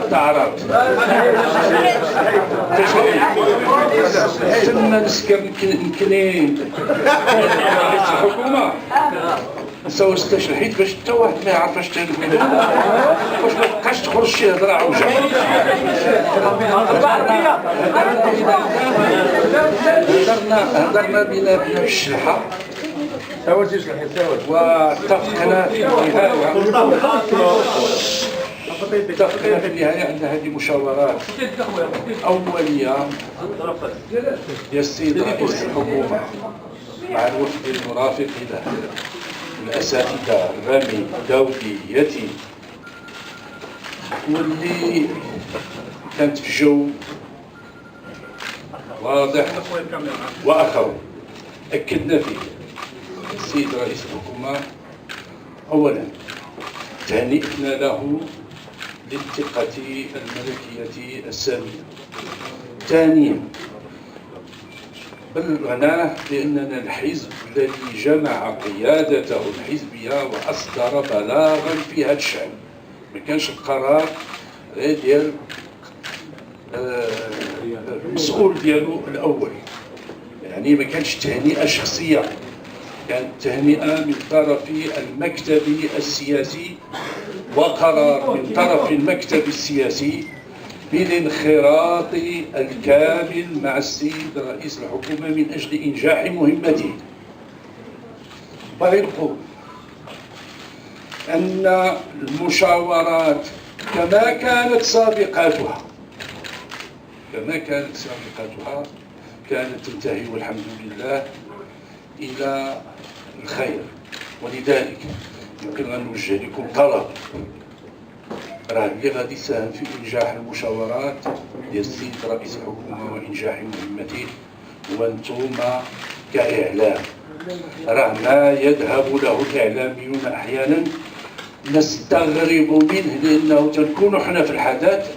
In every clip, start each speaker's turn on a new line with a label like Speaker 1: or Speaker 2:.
Speaker 1: التعرض تم نسكر يمكن الحكومه نساو التشريحيت باش حتى واحد ما يعرف اش تنقول واش ما تبقاش تخرج شي هضره عوجه. هضرنا بينا في الشلحه واتفقنا في النهايه ان هذه مشاورات اوليه ديال السيد رئيس الحكومه مع الوفد المرافق له، الاساتذه رامي داودي يتي، واللي كانت في جو واضح واخوي. اكدنا فيه السيد رئيس الحكومه اولا تهنئنا له للثقه الملكيه الساميه، ثانيا بلغناه بأننا الحزب الذي جمع قيادته الحزبية وأصدر بلاغا في هذا الشأن. ما كانش القرار ديال المسؤول ديالو الأول، يعني ما كانش تهنئة شخصية، كانت تهنئة من طرف المكتب السياسي وقرار من طرف المكتب السياسي بالانخراط الكامل مع السيد رئيس الحكومة من أجل إنجاح مهمته. باغي نقول أن المشاورات كما كانت سابقاتها كانت تنتهي والحمد لله إلى الخير، ولذلك يمكن أن نوجه لكم طلب. راه اللي غادي يساهم في انجاح المشاورات ديال السيد رئيس الحكومه وانجاح مهمته هو انتوما كاعلام. راه ما يذهب له الاعلاميون احيانا نستغرب منه، لانه تنكونوا حنا في الحدث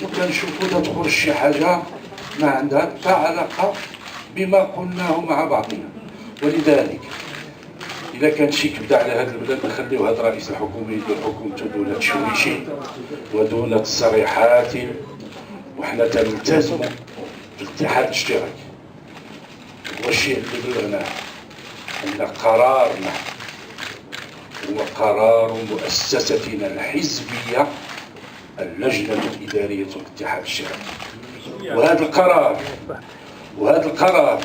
Speaker 1: وكنشوفوا تدخل شي حاجه ما عندها حتى علاقه بما قلناه مع بعضنا. ولذلك إذا كان شي كبده على هذا البلاد نخليو هذا رئيس الحكومة يدير حكومته دون تشويش ودون تصريحات، وحنا تنلتزموا بالاتحاد الاشتراكي. والشيء اللي بلغناه أن قرارنا هو قرار مؤسستنا الحزبية اللجنة الإدارية للاتحاد الاشتراكي، وهذا القرار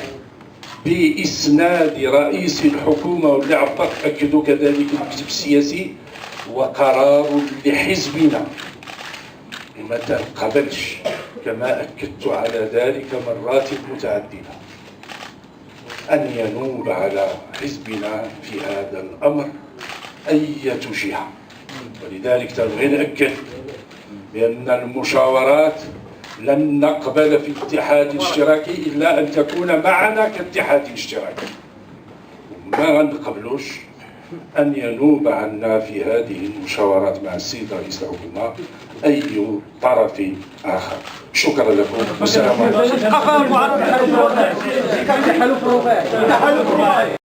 Speaker 1: بإسناد رئيس الحكومة واللي عبر أكدوا كذلك المكتب السياسي وقرار لحزبنا، وما تنقبلش كما أكدت على ذلك مرات متعددة أن ينوب على حزبنا في هذا الأمر أي جهة. ولذلك تنبغي نأكد بأن المشاورات لن نقبل في الاتحاد الاشتراكي إلا أن تكون معنا كاتحاد اشتراكي، ما غنقبلوش أن ينوب عنا في هذه المشاورات مع السيد رئيس الحكومة أي طرف آخر. شكرا لكم والسلام عليكم.